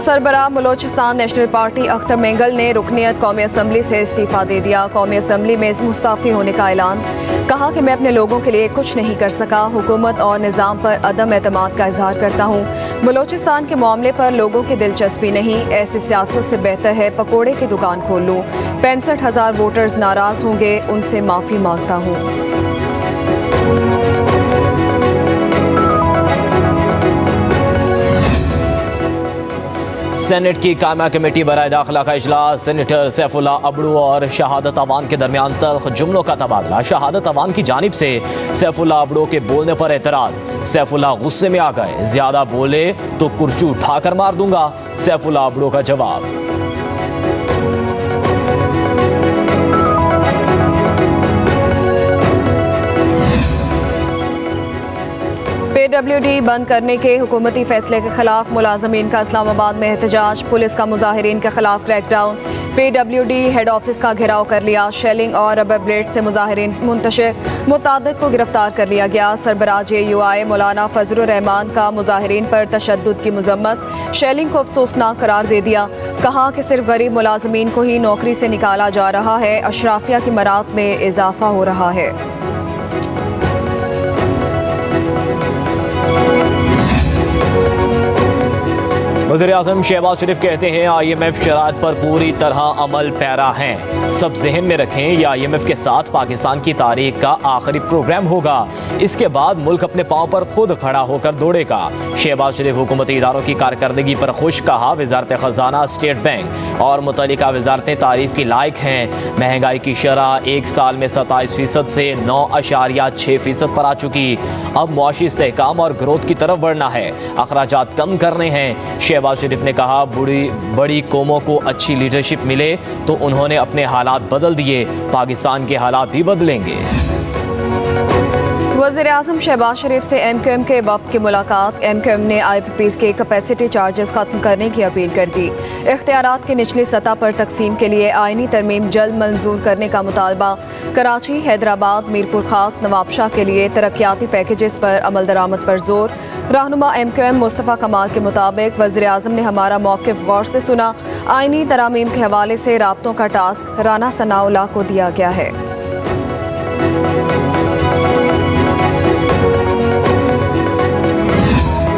सरबराह Balochistan national party Akhtar Mengal ने रुकनियत कौमी assembly से इस्तीफ़ा दे दिया। कौमी असम्बली में मुस्ताफ़ी होने का ऐलान। कहा कि मैं अपने लोगों के लिए कुछ नहीं कर सका, हुकूमत और निज़ाम पर अदम एतमाद का इजहार करता हूँ। बलोचिस्तान के मामले पर लोगों की दिलचस्पी नहीं, ऐसी सियासत से बेहतर है पकोड़े की दुकान खोल लूँ। 65,000 वोटर्स नाराज़ होंगे, उनसे माफ़ी मांगता हूँ। सेनेट की कायमा कमेटी बराए दाखिला का इजलास। सेनेटर सैफुल्लाह अबड़ू और शहादत अवान के दरमियान तल्ख जुमलों का तबादला। शहादत अवान की जानिब से सैफुल्लाह अबड़ू के बोलने पर एतराज। सैफुल्लाह गुस्से में आ गए, ज्यादा बोले तो कुर्सी उठाकर मार दूंगा। सैफुल्लाह अबड़ू का जवाब। PWD बंद करने के हुकूमती फैसले के खिलाफ मुलाजमीन का इस्लामाबाद में एहतजाज। पुलिस का मुजाहिरीन के खिलाफ क्रैकडाउन। PWD हेड ऑफिस का घेराव कर लिया। शेलिंग और रबर ब्लेड से मुजाहिरीन मुंतशिर, मुतादिद को गिरफ्तार कर लिया गया। सरबराह JUI मौलाना फजलुर रहमान का मुजाहिरीन पर तशद्दुद की मजम्मत। शेलिंग को अफसोसनाक करार दे दिया। कहा कि सिर्फ गरीब मुलाजमीन को ही नौकरी से निकाला जा रहा है, अशराफिया की मरात में इजाफा हो रहा है। वज़ीर-ए-आज़म शहबाज शरीफ कहते हैं IMF शराइत पर पूरी तरह अमल पैरा हैं। सब जहन में रखें, यह IMF के साथ पाकिस्तान की तारीख का आखिरी प्रोग्राम होगा। इसके बाद मुल्क अपने पाँव पर खुद खड़ा होकर दौड़ेगा। शहबाज शरीफ हुकूमती इदारों की कारकर्दगी पर खुश। कहा वजारत खजाना, स्टेट बैंक और मुतल्लिका वजारतें तारीफ की लायक हैं। महंगाई की शरह एक साल में 27% से 9.6% पर आ चुकी। अब मुआशी इस्तेहकाम और ग्रोथ की तरफ बढ़ना है, अखराजात कम करने हैं। शहबाज शरीफ ने कहा बड़ी कौमों को अच्छी लीडरशिप मिले तो उन्होंने अपने हालात बदल दिए, पाकिस्तान के हालात भी बदलेंगे। वज़ीर-ए-आज़म शहबाज शरीफ से MQM के वफ़द की मुलाकात। MQM ने IPPs के कैपेसिटी चार्जेस खत्म करने की अपील कर दी। इख्तियारात की निचली सतह पर तकसीम के लिए आईनी तरमीम जल्द मंजूर करने का मुतालबा। कराची, हैदराबाद, मीरपुर खास, नवाबशाह के लिए तरक्याती पैकेजेस पर अमल दरामद पर जोर। रहनुमा MQM मुस्तफ़ा कमाल के मुताबिक वज़ीर-ए-आज़म ने हमारा मौक़िफ़ गौर से सुना। आईनी तरामीम के हवाले से राब्तों का टास्क राना सनाउल्लाह को दिया गया है।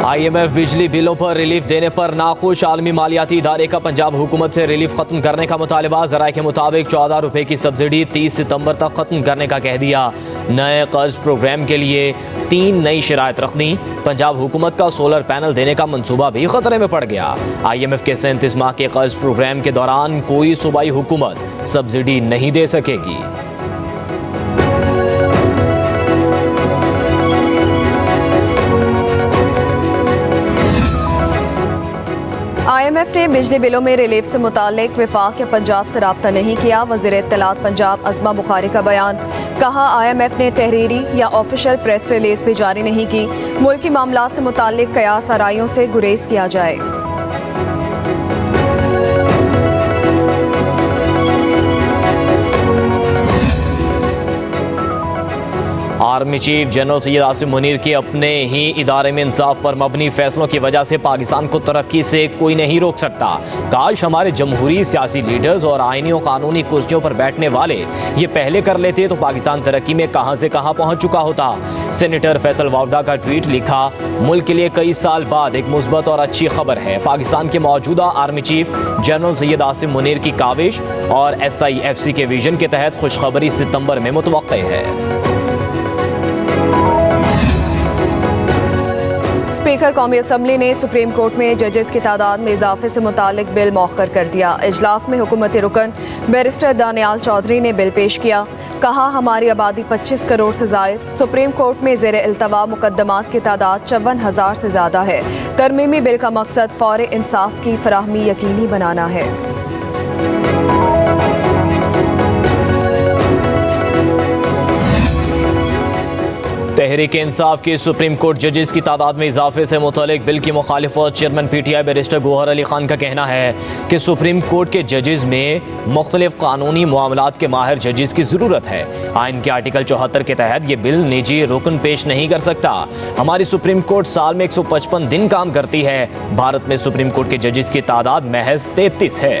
IMF बिजली बिलों पर रिलीफ देने पर नाखुश। आलमी मालियाती इदारे का पंजाब हुकूमत से रिलीफ खत्म करने का मुतालबा। ज़राए के मुताबिक 14 रुपए की सब्सिडी 30 सितंबर तक खत्म करने का कह दिया। नए कर्ज प्रोग्राम के लिए 3 नई शराइत रख दी। पंजाब हुकूमत का सोलर पैनल देने का मंसूबा भी खतरे में पड़ गया। IMF के 37 माह के कर्ज प्रोग्राम के दौरान कोई सूबाई हुकूमत सब्सिडी नहीं दे सकेगी। IMF ने बिजली बिलों में रिलीफ से मुताल्लिक वफाक या पंजाब से रब्ता नहीं किया। वज़ीर इत्तलात पंजाब अज़मा बुखारी का बयान। कहा IMF ने तहरीरी या ऑफिशियल प्रेस रिलीज भी जारी नहीं की। मुल्की मामलात से मुताल्लिक कयास आराइयों से गुरेज किया जाए। Army chief general Syed Asim Munir के अपने ही इदारे में इंसाफ पर मबनी फैसलों की वजह से पाकिस्तान को तरक्की से कोई नहीं रोक सकता। काश हमारे जमहूरी सियासी लीडर्स और आईनी और कानूनी कुर्सियों पर बैठने वाले ये पहले कर लेते तो पाकिस्तान तरक्की में कहां से कहां पहुंच चुका होता। सेनेटर फैसल वावदा का ट्वीट लिखा, मुल्क के लिए कई साल बाद एक मुस्बत और अच्छी खबर है। पाकिस्तान के मौजूदा army chief general Syed Asim Munir की काविश और SIFC के विजन के तहत खुशखबरी सितंबर में मुतवक्के है। स्पीकर कौमी असम्बली ने सुप्रीम कोर्ट में जजेस की तादाद में इजाफे से मुतालिक बिल मौखर कर दिया। इजलास में हुकूमती रुकन बैरिस्टर दानियाल चौधरी ने बिल पेश किया। कहा हमारी आबादी 25 करोड़ से जायद। सुप्रीम कोर्ट में ज़ेर इल्तवा मुकदमात की तादाद 54,000 से ज़्यादा है। तरमीमी बिल का मकसद फौर इंसाफ की फराहमी यकीनी बनाना है। तहरीक इंसाफ की सुप्रीम कोर्ट जजेस की तादाद में इजाफे से मुतालिक बिल की मुखालिफत chairman PTI barrister Gohar Ali Khan का कहना है कि सुप्रीम कोर्ट के जजेस में मुख्तलिफ कानूनी मामलात के माहिर जजेस की ज़रूरत है। आइन के आर्टिकल 74 के तहत ये बिल निजी रुकन पेश नहीं कर सकता। हमारी सुप्रीम कोर्ट साल में 155 दिन काम करती है। भारत में सुप्रीम कोर्ट के जजेस की तादाद महज 33 है।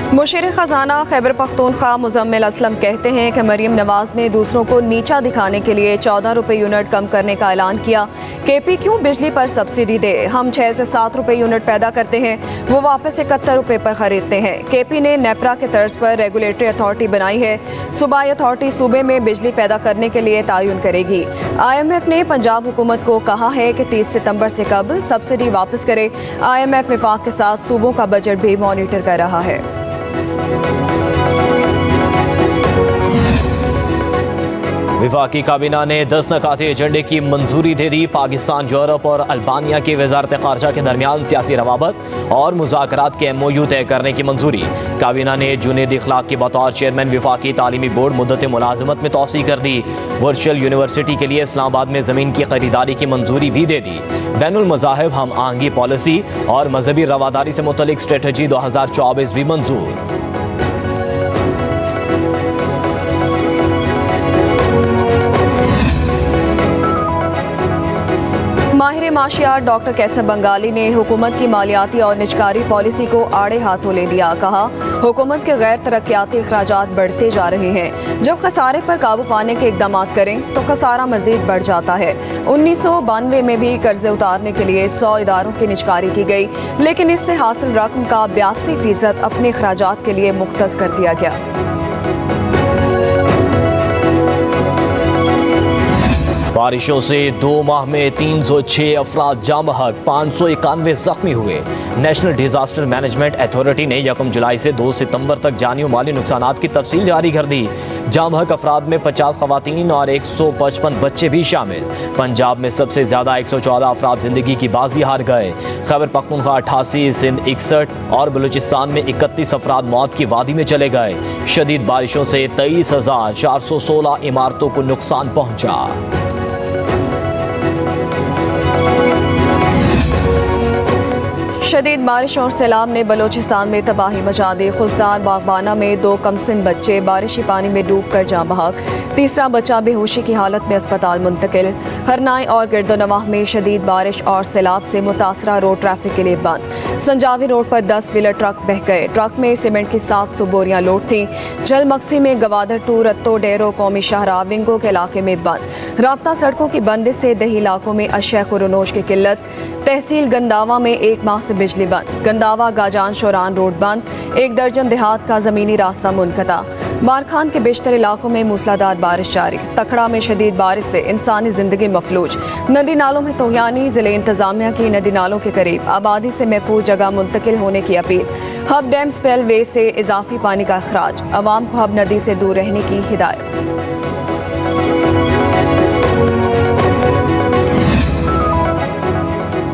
मुशीर खजाना खैबर पख्तूनख्वा मुजम्मिल असलम कहते हैं कि मरीम नवाज ने दूसरों को नीचा दिखाने के लिए 14 रुपये यूनिट कम करने का ऐलान किया। KP क्यों बिजली पर सब्सिडी दे? हम 6 से 7 रुपये यूनिट पैदा करते हैं, वो वापस 71 रुपये पर खरीदते हैं। KP ने नेपरा के तर्ज पर रेगुलेटरी अथॉरिटी बनाई है। सूबाई अथॉरिटी सूबे में बिजली पैदा करने के लिए तायुन करेगी। IMF ने पंजाब हुकूमत को कहा है कि 30 सितंबर से कबल सब्सिडी वापस करे। IMF विफाक के साथ सूबों का बजट भी मॉनिटर कर रहा है। विफाकी काबीना ने 10 नकाते एजेंडे की मंजूरी दे दी। पाकिस्तान, यूरोप और अल्बानिया की वजारत खारजा के दरमियान सियासी रवाबत और मुज़ाकरात के MOU तय करने की मंजूरी। काबीना ने जुनेद इखलाक की बतौर चेयरमैन विफाकी तालीमी बोर्ड मुद्दत मुलाजमत में तौसी कर दी। वर्चुअल यूनिवर्सिटी के लिए इस्लामाबाद में ज़मीन की खरीदारी की मंजूरी भी दे दी। बैनुल मज़ाहिब हम आहंगी पॉलिसी और मजहबी रवादारी से मुतल्लिक स्ट्रेटजी 2024 भी मंजूर। माहिर माशियात डॉक्टर कैसर बंगाली ने हुकूमत की मालियाती और निजकारी पॉलिसी को आड़े हाथों ले लिया। कहा, हुकूमत के गैर तरक्याती अखराजात बढ़ते जा रहे हैं। जब खसारे पर काबू पाने के इकदाम करें तो खसारा मजीद बढ़ जाता है। 1992 में भी कर्जे उतारने के लिए 100 इदारों की निजकारी की गई, लेकिन इससे हासिल रकम का 82% अपने अखराजात के लिए मुख्तस कर दिया गया। बारिशों से 2 माह में 306 अफराद जाँ बहक, 591 जख्मी हुए। नेशनल डिजास्टर मैनेजमेंट अथॉरिटी ने 1 जुलाई से 2 सितंबर तक जानी और माली नुकसानात की तफसील जारी कर दी। जाँ बहक अफराद में 50 खवातीन और 155 बच्चे भी शामिल। पंजाब में सबसे ज्यादा 114 अफराद जिंदगी की बाजी हार गए। खैबर पख्तूनख्वा 88, सिंध 61 और बलूचिस्तान में 31 अफराद मौत की वादी में चले गए। शदीद बारिशों से 23,416 इमारतों को नुकसान पहुंचा। शदीद बारिश और सैलाब ने बलूचिस्तान में तबाही मचा दी। खुजदार बागबाना में 2 कमसिन बच्चे बारिशी पानी में डूब कर जाँ बहक। तीसरा बच्चा बेहोशी की हालत में अस्पताल मुंतकिल। हरनाई और गिरदोनवाह में शदीद बारिश और सैलाब से मुतासरा रोड ट्रैफिक के लिए बंद। संजावी रोड पर 10 व्हीलर ट्रक बह गए। ट्रक में सीमेंट की 700 बोरियां लोड थी। जलमक्सी में गवादर टू रत्तो डेरो कौमी शाहराह विंगो के इलाके में बंद। राब्ता सड़कों की बंदिश से दही इलाकों में अशय खुरनोश की किल्लत। तहसील गंदावा में 1 माह से बिजली बंद। गंदावा गाजान शोरान रोड बंद। 1 दर्जन देहात का जमीनी रास्ता मुनक़ता। बारखान के बेशतर इलाकों में मूसलाधार बारिश जारी। तखड़ा में शदीद बारिश से इंसानी जिंदगी मफलूज। नदी नालों में तोहियानी। जिले इंतजामिया की नदी नालों के करीब आबादी से महफूज जगह मुंतकिल होने की अपील। हब डैम स्पेल वे से इजाफी पानी का अखराज। अवाम को हब नदी से दूर रहने की हिदायत।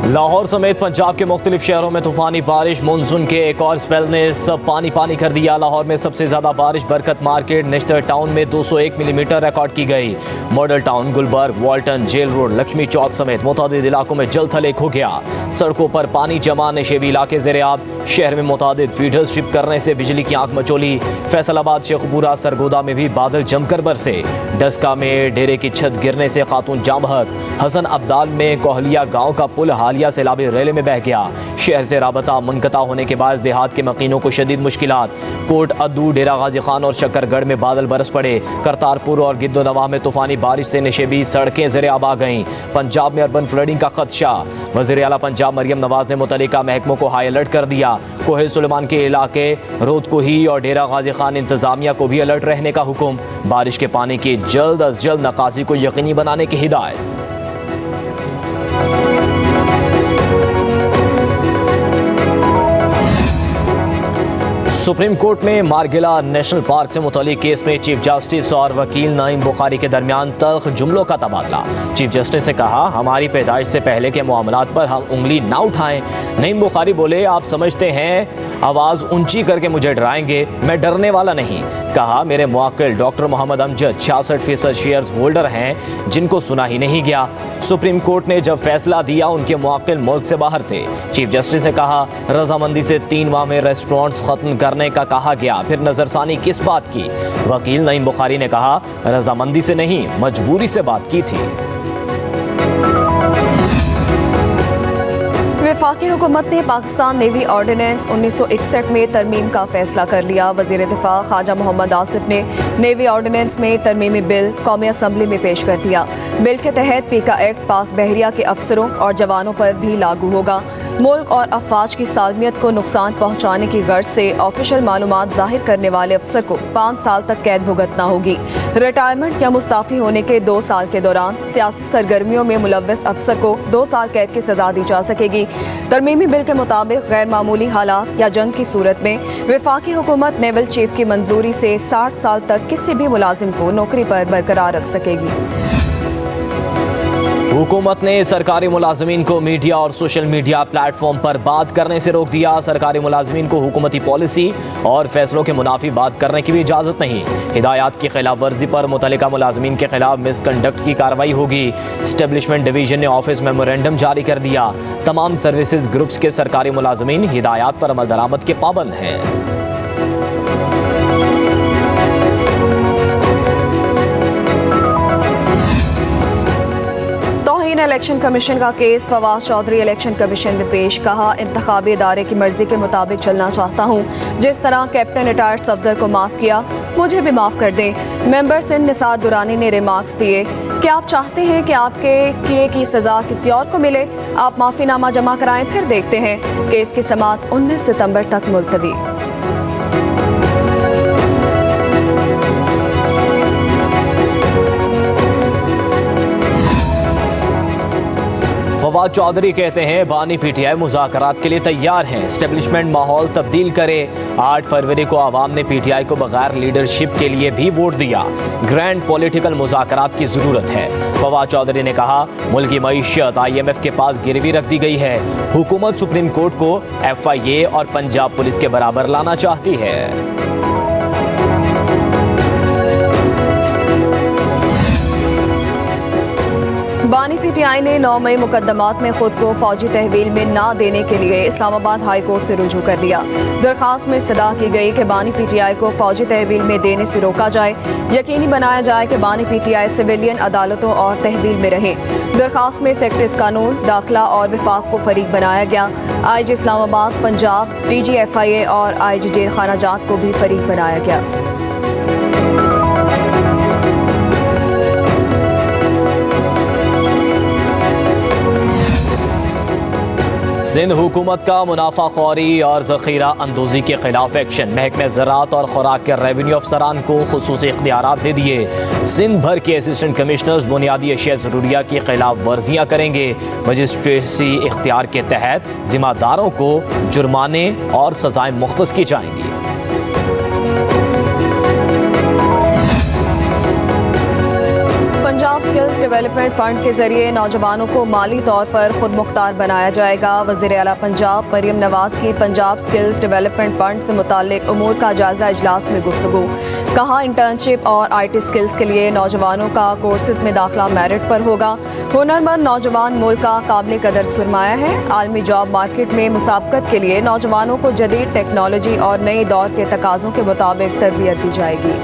लाहौर समेत पंजाब के मुख्तलिफ शहरों में तूफानी बारिश। मानसून के एक और स्पेल ने सब पानी पानी कर दिया। लाहौर में सबसे ज्यादा बारिश बरकत मार्केट नेशनल टाउन में 201 मिलीमीटर रिकॉर्ड की गई। Model Town, Gulberg, Walton, Jail Road, Lakshmi Chowk समेत मुतादिद इलाकों में जल थल एक हो गया। सड़कों पर पानी जमा, नशेबी इलाके ज़ेर-ए-आब। शहर में मुतादिद फीडर्स ट्रिप करने से बिजली की आंख मचोली। फैसलाबाद, शेखपुरा, सरगोदा में भी बादल जमकर बरसे। डस्का में डेरे की छत गिरने से खातून जाँ बहक। हसन अब्दाल में कोहलिया गाँव का पुल हालिया सैलाबी रेले में बह गया। शहर से राबता मुनक़ता होने के बाद देहात के मकीनों को शदीद मुश्किलात। कोट अद्दू, डेरा गाजी खान और शक्करगढ़ में बादल बरस पड़े। करतारपुर और गिद्दोनवाह में तूफानी बारिश से नशेबी सड़कें ज़ेर-ए-आब आ गईं। पंजाब में अर्बन फ्लडिंग का खदशा। वज़ीर आला पंजाब मरियम नवाज ने मुतल्लिका महकमों को हाई अलर्ट कर दिया। कोहे सुलेमान के इलाके रोदकोही और डेरा गाजी खान इंतजामिया को भी अलर्ट रहने का हुक्म। बारिश के पानी की जल्द अज जल्द निकासी को यकीनी बनाने की हिदायत। सुप्रीम कोर्ट में मारगिला नेशनल पार्क से मुतालिक केस में चीफ जस्टिस और वकील नईम बुखारी के दरमियान तल्ख जुमलों का तबादला। चीफ जस्टिस ने कहा, हमारी पैदाइश से पहले के मामलात पर हम उंगली ना उठाएं। नईम बुखारी बोले, आप समझते हैं आवाज ऊंची करके मुझे डराएंगे, मैं डरने वाला नहीं। कहा, मेरे मुवक्किल doctor Mohammad Amjad 66% shares holder हैं जिनको सुना ही नहीं गया। सुप्रीम कोर्ट ने जब फैसला दिया उनके मुवक्किल मुल्क से बाहर थे। चीफ जस्टिस ने कहा, रजामंदी से 3 माह में रेस्टोरेंट्स खत्म करने का कहा गया, फिर नजरसानी किस बात की? वकील नईम बुखारी ने कहा, रजामंदी से नहीं, मजबूरी से बात की थी। वफाकी हुकूमत ने पाकिस्तान नेवी ऑर्डिनेंस 1961 में तरमीम का फैसला कर लिया। वज़ीर दिफा ख्वाजा मोहम्मद आसिफ ने नेवी ऑर्डिनेंस में तरमीमी बिल कौमी असम्बली में पेश कर दिया। बिल के तहत पीका एक्ट पाक बहरिया के अफसरों और जवानों पर भी लागू होगा। मुल्क और अफवाज की सालमियत को नुकसान पहुँचाने की गर्ज से ऑफिशियल मालूमात जाहिर करने वाले अफसर को 5 साल तक कैद भुगतना होगी। रिटायरमेंट या मुस्ताफ़ी होने के 2 साल के दौरान सियासी सरगर्मियों में मुलव्वस अफसर को 2 साल कैद की सजा दी जा सकेगी। तरमीमी बिल के मुताबिक गैर मामूली हालात या जंग की सूरत में वफाकी हुकूमत नेवल चीफ की मंजूरी से 60 साल तक किसी भी मुलाजिम को नौकरी पर बरकरार रख सकेगी। हुकूमत ने सरकारी मुलाजमीन को मीडिया और सोशल मीडिया प्लेटफॉर्म पर बात करने से रोक दिया। सरकारी मुलाजमीन को हुकूमती पॉलिसी और फैसलों के मुनाफी बात करने की भी इजाज़त नहीं। हिदायत की खिलाफ वर्जी पर मुतल्लिका मुलाजमीन के खिलाफ मिसकंडक्ट की कार्रवाई होगी। एस्टेब्लिशमेंट डिवीजन ने ऑफिस मेमोरेंडम जारी कर दिया। तमाम सर्विसेज ग्रुप्स के सरकारी मुलाजमीन हिदायत पर अमल दरामद के पाबंद हैं। इलेक्शन कमीशन का case Fawad Chaudhry election commission में पेश। कहा, इंतखाबी इदारे की मर्जी के मुताबिक चलना चाहता हूँ। जिस तरह कैप्टन रिटायर्ड सफदर को माफ़ किया, मुझे भी माफ़ कर दें। मेंबर सिंध निसार दुरानी ने रिमार्क्स दिए कि आप चाहते हैं कि आपके किए की सज़ा किसी और को मिले, आप माफ़ीनामा जमा कराएं, फिर देखते हैं। केस की समाअत 19 सितंबर तक मुलतवी। फवाद चौधरी कहते हैं, बानी पीटीआई मुज़ाकरात के लिए तैयार हैं। एस्टेब्लिशमेंट माहौल तब्दील करे। 8 फरवरी को आवाम ने पीटीआई को बगैर लीडरशिप के लिए भी वोट दिया। ग्रैंड पॉलिटिकल मुज़ाकरात की ज़रूरत है। फवाद चौधरी ने कहा, मुल्क की मईशत IMF के पास गिरवी रख दी गई है। हुकूमत सुप्रीम कोर्ट को FIA और पंजाब पुलिस के बराबर लाना चाहती है। बानी पीटीआई ने 9 मई मुकदमात में खुद को फौजी तहवील में ना देने के लिए इस्लामाबाद हाई कोर्ट से रुजू कर लिया। दरखास्त में इस्तदा की गई कि बानी पीटीआई को फौजी तहवील में देने से रोका जाए, यकीनी बनाया जाए कि बानी पीटीआई सिविलियन अदालतों और तहवील में रहे। दरखास्त में सेक्रेटरीज कानून, दाखिला और विफाक को फरीक बनाया गया। IG Islamabad, Punjab, DG FIA और IG जेल खाना जात को भी फरीक बनाया गया। सिंध हुकूमत का मुनाफाखोरी और ज़ख़ीरा अंदोज़ी के खिलाफ एक्शन। महकमे ज़राअत और खुराक के रेवेन्यू अफसरान को खुसूसी इख्तियारात दे दिए। सिंध भर के असिस्टेंट कमिश्नर्स बुनियादी अशिया ज़रूरिया की खिलाफ वर्जियाँ करेंगे। मजिस्ट्रेसी इख्तियार के तहत ज़िम्मेदारों को जुर्माने और सज़ाएँ मुख्तस की जाएंगी। पंजाब स्किल्स डेवलपमेंट फंड के जरिए नौजवानों को माली तौर पर खुद मुख्तार बनाया जाएगा। वज़ीर आला पंजाब मरियम नवाज की पंजाब स्किल्स डेवलपमेंट फंड से मुताल्लिक उमूर का जायजा इजलास में गुफ्तगू। कहा, इंटर्नशिप और IT स्किल्स के लिए नौजवानों का कोर्सेज में दाखिला मेरिट पर होगा। हुनरमंद नौजवान मुल्क का काबिल कदर सुरमाया है। आलमी जॉब मार्केट में मुसाबकत के लिए नौजवानों को जदीद टेक्नोलॉजी और नए दौर के तकाज़ों के मुताबिक तरबियत दी जाएगी।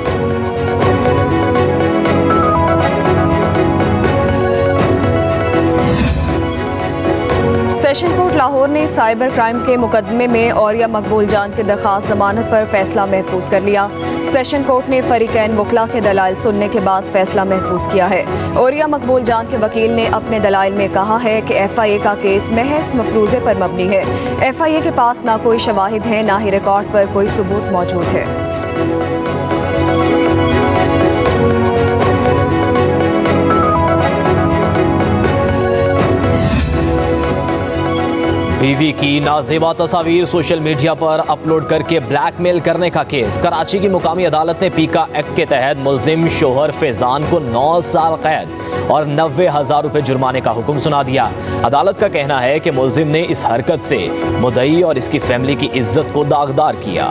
सेशन कोर्ट लाहौर ने साइबर क्राइम के मुकदमे में औरिया मकबूल जान की दरखास्त जमानत पर फैसला महफूज कर लिया। सेशन कोर्ट ने फरीकैन वकला के दलाइल सुनने के बाद फैसला महफूज किया है। औरिया मकबूल जान के वकील ने अपने दलाइल में कहा है कि FIA का केस महज मफरूज़े पर मबनी है। FIA के पास ना कोई शवाहिद है, ना ही रिकॉर्ड पर कोई सबूत मौजूद है। बीवी की नाजेबा तस्वीर सोशल मीडिया पर अपलोड करके ब्लैकमेल करने का केस। कराची की मुकामी अदालत ने पीका एक्ट के तहत मुलजिम शोहर फैजान को 9 साल कैद और 90,000 रुपए जुर्माने का हुक्म सुना दिया। अदालत का कहना है कि मुलजिम ने इस हरकत से मुद्दई और इसकी फैमिली की इज्जत को दागदार किया।